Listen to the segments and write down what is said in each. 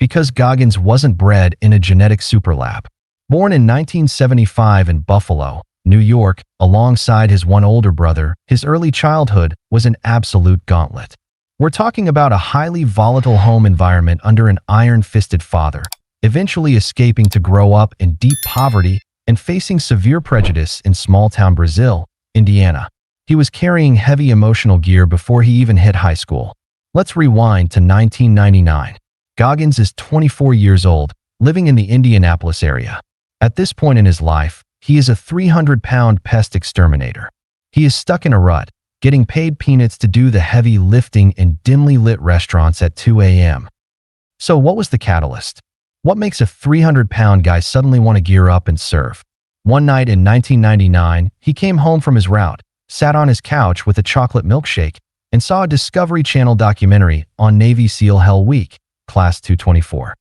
Because Goggins wasn't bred in a genetic superlab. Born in 1975 in Buffalo, New York, alongside his one older brother, his early childhood was an absolute gauntlet. We're talking about a highly volatile home environment under an iron-fisted father, eventually escaping to grow up in deep poverty and facing severe prejudice in small-town Brazil, Indiana. He was carrying heavy emotional gear before he even hit high school. Let's rewind to 1999. Goggins is 24 years old, living in the Indianapolis area. At this point in his life, he is a 300-pound pest exterminator. He is stuck in a rut, getting paid peanuts to do the heavy lifting in dimly lit restaurants at 2 a.m. So what was the catalyst? What makes a 300-pound guy suddenly want to gear up and serve? One night in 1999, he came home from his route, sat on his couch with a chocolate milkshake, and saw a Discovery Channel documentary on Navy SEAL Hell Week, Class 224.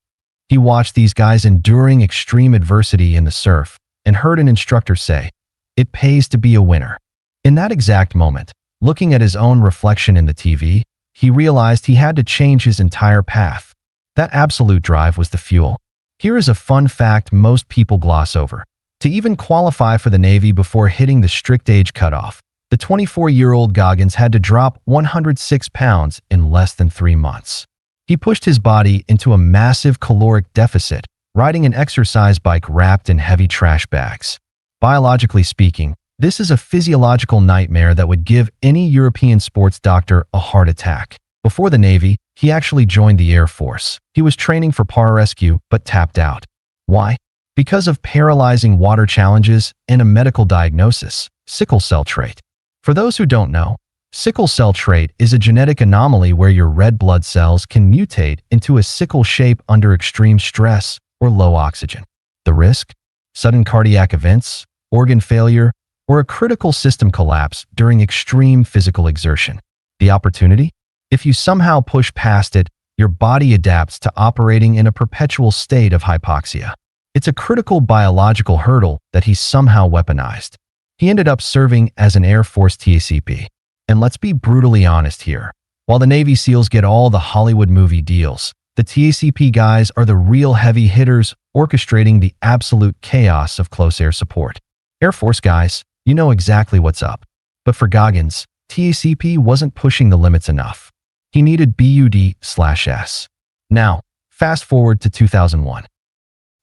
He watched these guys enduring extreme adversity in the surf and heard an instructor say, "It pays to be a winner." In that exact moment, looking at his own reflection in the TV, he realized he had to change his entire path. That absolute drive was the fuel. Here is a fun fact most people gloss over. To even qualify for the Navy before hitting the strict age cutoff, the 24-year-old Goggins had to drop 106 pounds in less than 3 months. He pushed his body into a massive caloric deficit, riding an exercise bike wrapped in heavy trash bags. Biologically speaking, this is a physiological nightmare that would give any European sports doctor a heart attack. Before the Navy, he actually joined the Air Force. He was training for pararescue, but tapped out. Why? Because of paralyzing water challenges and a medical diagnosis, sickle cell trait. For those who don't know, sickle cell trait is a genetic anomaly where your red blood cells can mutate into a sickle shape under extreme stress or low oxygen. The risk? Sudden cardiac events, organ failure, or a critical system collapse during extreme physical exertion. The opportunity? If you somehow push past it, your body adapts to operating in a perpetual state of hypoxia. It's a critical biological hurdle that he somehow weaponized. He ended up serving as an Air Force TACP. And let's be brutally honest here. While the Navy SEALs get all the Hollywood movie deals, the TACP guys are the real heavy hitters orchestrating the absolute chaos of close air support. Air Force guys, you know exactly what's up. But for Goggins, TACP wasn't pushing the limits enough. He needed BUD/S. Now, fast forward to 2001.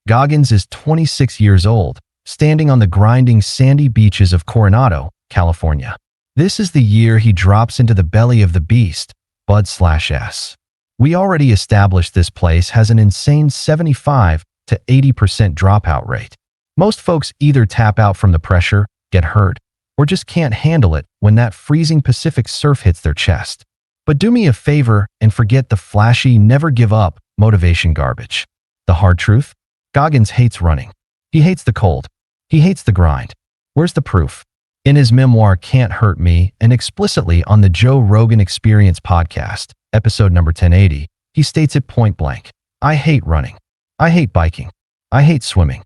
Goggins is 26 years old, standing on the grinding sandy beaches of Coronado, California. This is the year he drops into the belly of the beast, BUD/S. We already established this place has an insane 75 to 80% dropout rate. Most folks either tap out from the pressure, get hurt, or just can't handle it when that freezing Pacific surf hits their chest. But do me a favor and forget the flashy never give up motivation garbage. The hard truth? Goggins hates running. He hates the cold. He hates the grind. Where's the proof? In his memoir Can't Hurt Me, and explicitly on the Joe Rogan Experience podcast, episode number 1080, he states it point blank. I hate running. I hate biking. I hate swimming.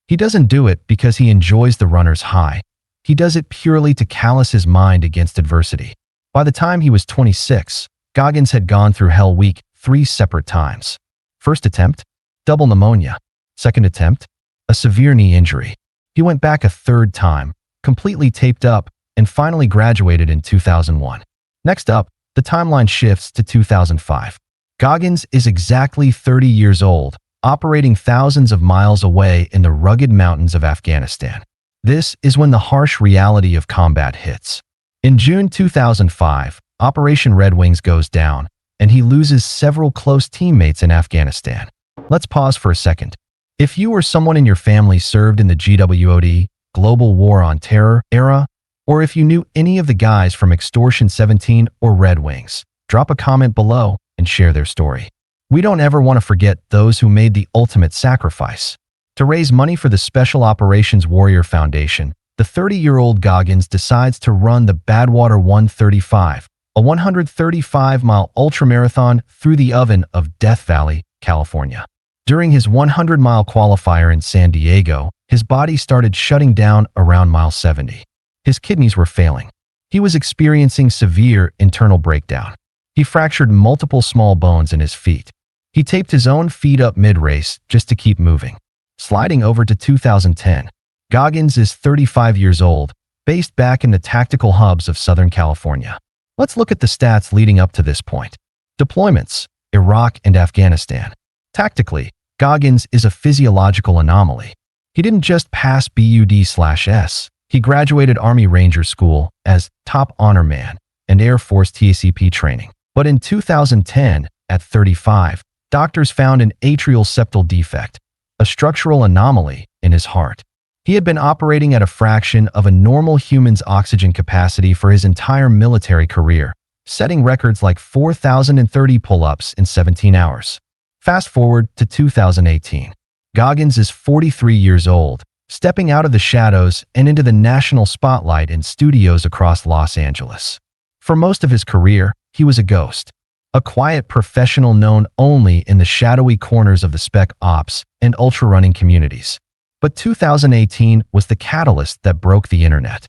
He doesn't do it because he enjoys the runner's high. He does it purely to callous his mind against adversity. By the time he was 26, Goggins had gone through Hell Week 3 separate times. First attempt, double pneumonia. Second attempt, a severe knee injury. He went back a third time, completely taped up, and finally graduated in 2001. Next up, the timeline shifts to 2005. Goggins is exactly 30 years old, operating thousands of miles away in the rugged mountains of Afghanistan. This is when the harsh reality of combat hits. In June 2005, Operation Red Wings goes down, and he loses several close teammates in Afghanistan. Let's pause for a second. If you or someone in your family served in the GWOD, Global War on Terror era, or if you knew any of the guys from Extortion 17 or Red Wings, drop a comment below and share their story. We don't ever want to forget those who made the ultimate sacrifice. To raise money for the Special Operations Warrior Foundation, the 30-year-old Goggins decides to run the Badwater 135, a 135-mile ultramarathon through the oven of Death Valley, California. During his 100-mile qualifier in San Diego, his body started shutting down around mile 70. His kidneys were failing. He was experiencing severe internal breakdown. He fractured multiple small bones in his feet. He taped his own feet up mid-race just to keep moving. Sliding over to 2010, Goggins is 35 years old, based back in the tactical hubs of Southern California. Let's look at the stats leading up to this point. Deployments: Iraq and Afghanistan. Tactically, Goggins is a physiological anomaly. He didn't just pass BUD/S. He graduated Army Ranger School as top honor man and Air Force TACP training. But in 2010, at 35, doctors found an atrial septal defect, a structural anomaly in his heart. He had been operating at a fraction of a normal human's oxygen capacity for his entire military career, setting records like 4,030 pull-ups in 17 hours. Fast forward to 2018. Goggins is 43 years old, stepping out of the shadows and into the national spotlight in studios across Los Angeles. For most of his career, he was a ghost, a quiet professional known only in the shadowy corners of the spec ops and ultra-running communities. But 2018 was the catalyst that broke the internet.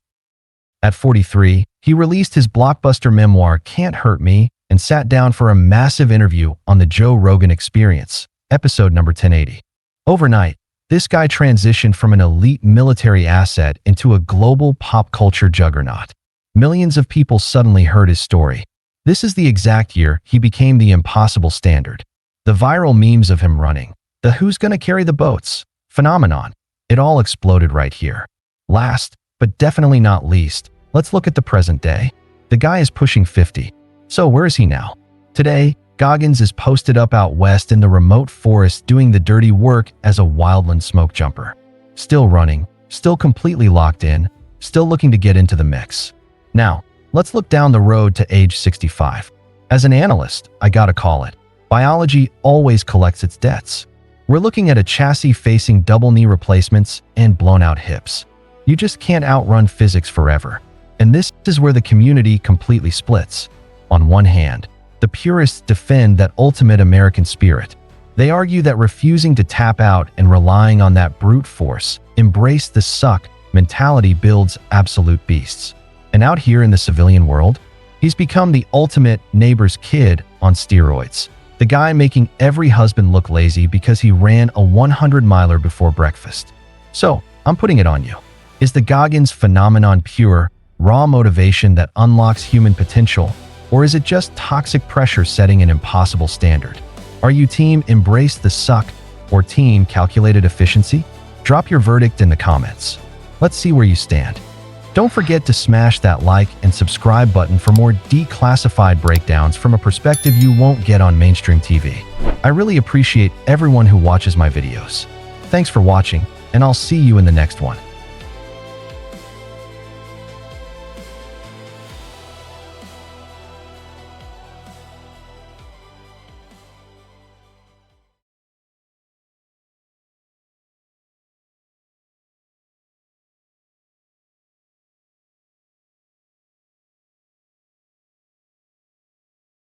At 43, he released his blockbuster memoir Can't Hurt Me and sat down for a massive interview on the Joe Rogan Experience, episode number 1080. Overnight, this guy transitioned from an elite military asset into a global pop culture juggernaut. Millions of people suddenly heard his story. This is the exact year he became the impossible standard. The viral memes of him running, the "who's gonna carry the boats" phenomenon, it all exploded right here. Last, but definitely not least, let's look at the present day. The guy is pushing 50. So where is he now? Today, Goggins is posted up out west in the remote forest doing the dirty work as a wildland smoke jumper. Still running, still completely locked in, still looking to get into the mix. Now, let's look down the road to age 65. As an analyst, I gotta call it. Biology always collects its debts. We're looking at a chassis facing double knee replacements and blown out hips. You just can't outrun physics forever. And this is where the community completely splits. On one hand, the purists defend that ultimate American spirit. They argue that refusing to tap out and relying on that brute force, embrace the suck mentality builds absolute beasts. And out here in the civilian world, he's become the ultimate neighbor's kid on steroids. The guy making every husband look lazy because he ran a 100-miler before breakfast. So, I'm putting it on you. Is the Goggins phenomenon pure, raw motivation that unlocks human potential, or is it just toxic pressure setting an impossible standard? Are you team embrace the suck or team calculated efficiency? Drop your verdict in the comments. Let's see where you stand. Don't forget to smash that like and subscribe button for more declassified breakdowns from a perspective you won't get on mainstream TV. I really appreciate everyone who watches my videos. Thanks for watching, and I'll see you in the next one.